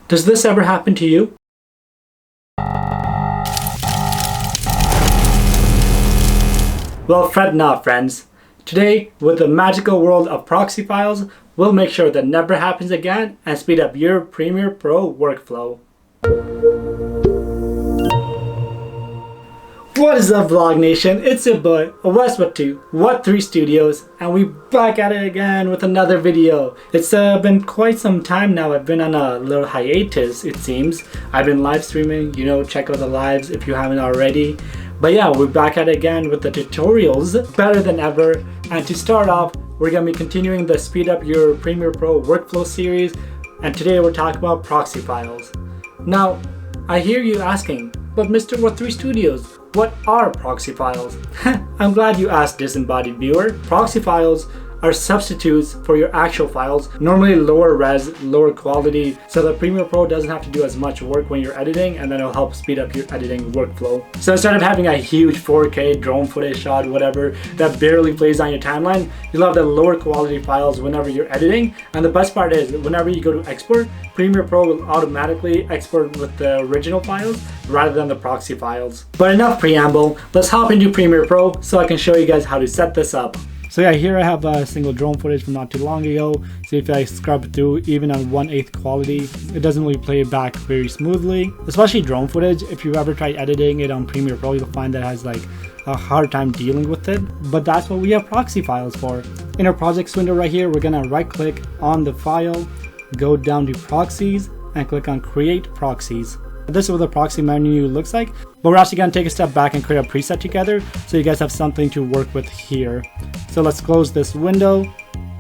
Does this ever happen to you? Well, fret not, friends. Today, with the magical world of proxy files, we'll make sure that never happens again and speed up your Premiere Pro workflow. What is up, Vlog Nation? It's your boy, Awais Wattoo, Wattoo Studios, and we back at it again with another video. It's been quite some time now. I've been on a little hiatus, it seems. I've been live streaming, check out the lives if you haven't already. But yeah, we're back at it again with the tutorials, better than ever. And to start off, we're going to be continuing the Speed Up Your Premiere Pro Workflow series. And today we're talking about proxy files. Now, I hear you asking, but Mr. Wattoo Studios, what are proxy files? I'm glad you asked, disembodied viewer. Proxy files are substitutes for your actual files, normally lower res, lower quality, so that Premiere Pro doesn't have to do as much work when you're editing, and then it'll help speed up your editing workflow. So instead of having a huge 4K drone footage shot, whatever, that barely plays on your timeline, you'll have the lower quality files whenever you're editing. And the best part is, whenever you go to export, Premiere Pro will automatically export with the original files rather than the proxy files. But enough preamble, let's hop into Premiere Pro so I can show you guys how to set this up. So yeah, here I have a single drone footage from not too long ago. So if I scrub through even on 1/8 quality, it doesn't really play back very smoothly. Especially drone footage, if you ever tried editing it on Premiere Pro, you'll find that it has like a hard time dealing with it. But that's what we have proxy files for. In our projects window right here, we're gonna right click on the file, go down to proxies, and click on create proxies. This is what the proxy menu looks like, but we're actually going to take a step back and create a preset together so you guys have something to work with here. So let's close this window.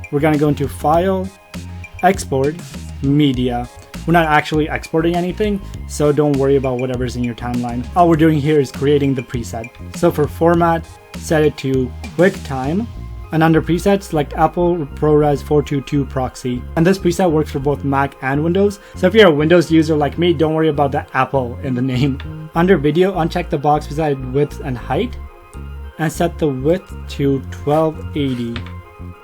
We're going to go into File, Export, Media. We're not actually exporting anything, so don't worry about whatever's in your timeline. All we're doing here is creating the preset. So for format, set it to QuickTime. And under presets, select Apple ProRes 422 Proxy. And this preset works for both Mac and Windows. So if you're a Windows user like me, don't worry about the Apple in the name. Under video, uncheck the box beside width and height and set the width to 1280.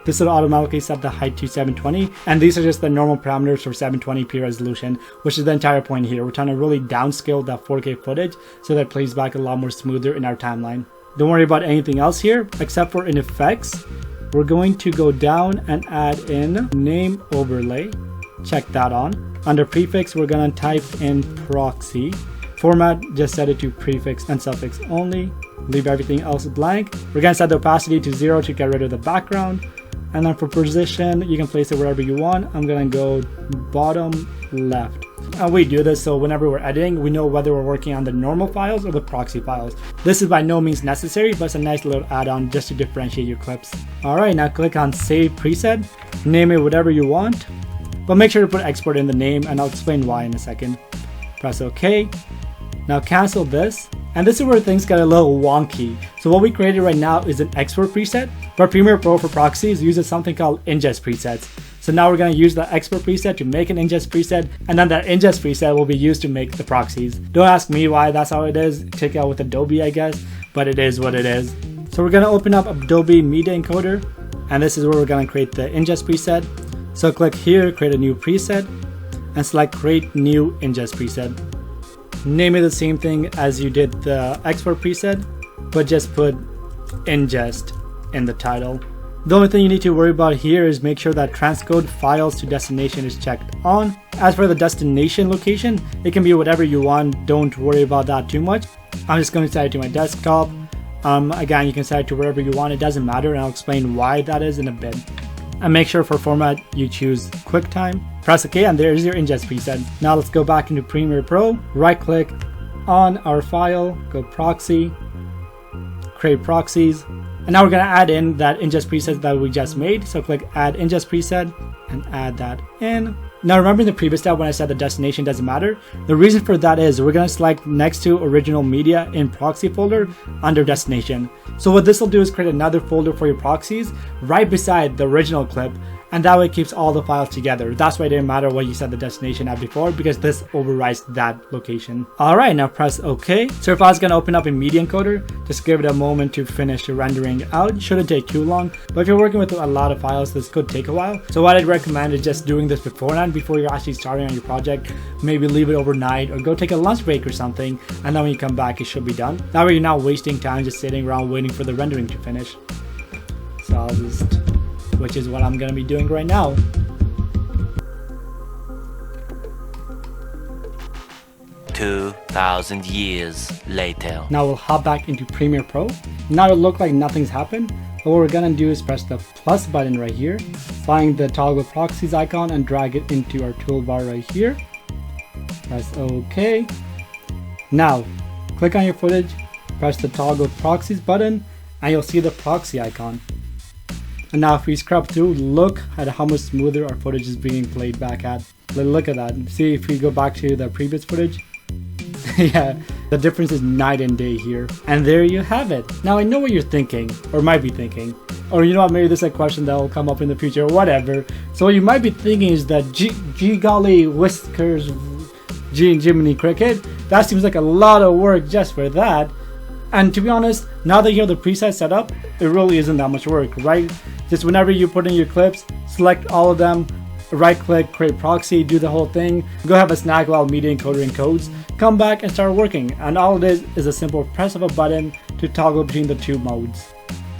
This will automatically set the height to 720. And these are just the normal parameters for 720p resolution, which is the entire point here. We're trying to really downscale that 4K footage so that it plays back a lot more smoother in our timeline. Don't worry about anything else here, except for in effects. We're going to go down and add in name overlay. Check that on. Under prefix, we're gonna type in proxy. Format, just set it to prefix and suffix only. Leave everything else blank. We're gonna set the opacity to 0 to get rid of the background. And then for position, you can place it wherever you want. I'm gonna go bottom left. And we do this so whenever we're editing, we know whether we're working on the normal files or the proxy files. This is by no means necessary, but it's a nice little add-on just to differentiate your clips. Alright, now click on Save Preset. Name it whatever you want, but make sure to put export in the name, and I'll explain why in a second. Press OK. Now cancel this. And this is where things get a little wonky. So what we created right now is an export preset, but Premiere Pro for proxies uses something called ingest presets. So now we're going to use the export preset to make an ingest preset, and then that ingest preset will be used to make the proxies. Don't ask me why that's how it is. Take it out with Adobe, I guess, but it is what it is. So we're going to open up Adobe Media Encoder, and this is where we're going to create the ingest preset. So click here, create a new preset, and select create new ingest preset. Name it the same thing as you did the export preset, but just put ingest in the title. The only thing you need to worry about here is make sure that transcode files to destination is checked on. As for the destination location, it can be whatever you want. Don't worry about that too much. I'm just going to set it to my desktop. Again, you can set it to wherever you want. It doesn't matter, and I'll explain why that is in a bit. And make sure for format you choose QuickTime. Press OK, and there's your ingest preset. Now let's go back into Premiere Pro. Right click on our file, go proxy, create proxies. And now we're going to add in that ingest preset that we just made. So click add ingest preset and add that in. Now remember in the previous step when I said the destination doesn't matter? The reason for that is we're going to select next to original media in proxy folder under destination. So what this will do is create another folder for your proxies right beside the original clip. and that way it keeps all the files together. That's why it didn't matter what you set the destination at before, because this overrides that location. Alright, now press OK. So your file's gonna open up in Media Encoder. Just give it a moment to finish rendering out. Shouldn't take too long, but if you're working with a lot of files, this could take a while. So what I'd recommend is just doing this beforehand, before you're actually starting on your project. Maybe leave it overnight or go take a lunch break or something, and then when you come back it should be done. That way you're not wasting time just sitting around waiting for the rendering to finish. So I'll just, which is what I'm gonna be doing right now. $2,000 years later. Now we'll hop back into Premiere Pro. Now it'll look like nothing's happened, but what we're gonna do is press the plus button right here, find the toggle proxies icon and drag it into our toolbar right here. Press OK. Now click on your footage, press the toggle proxies button, and you'll see the proxy icon. And now if we scrub through, look at how much smoother our footage is being played back at. Look at that. See, if we go back to the previous footage, yeah, the difference is night and day here. And there you have it. Now I know what you're thinking, or might be thinking, or you know what, maybe this is a question that will come up in the future or whatever. So what you might be thinking is that gee golly whiskers, Jiminy Cricket, that seems like a lot of work just for that. And to be honest, now that you have the preset set up, it really isn't that much work, right? Just whenever you put in your clips, select all of them, right click, create proxy, do the whole thing, go have a snack while Media Encoder encodes, come back and start working, and all it is a simple press of a button to toggle between the two modes.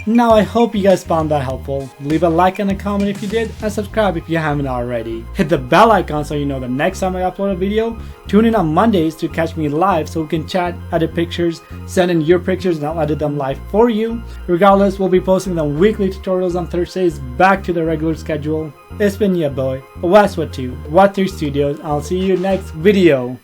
Now I hope you guys found that helpful. Leave a like and a comment if you did, and subscribe if you haven't already. Hit the bell icon so you know the next time I upload a video. Tune in on Mondays to catch me live so we can chat, edit pictures, send in your pictures and I'll edit them live for you. Regardless, we'll be posting them weekly tutorials on Thursdays, back to the regular schedule. It's been your boy, Wattoo, Wattoo Studios. I'll see you next video.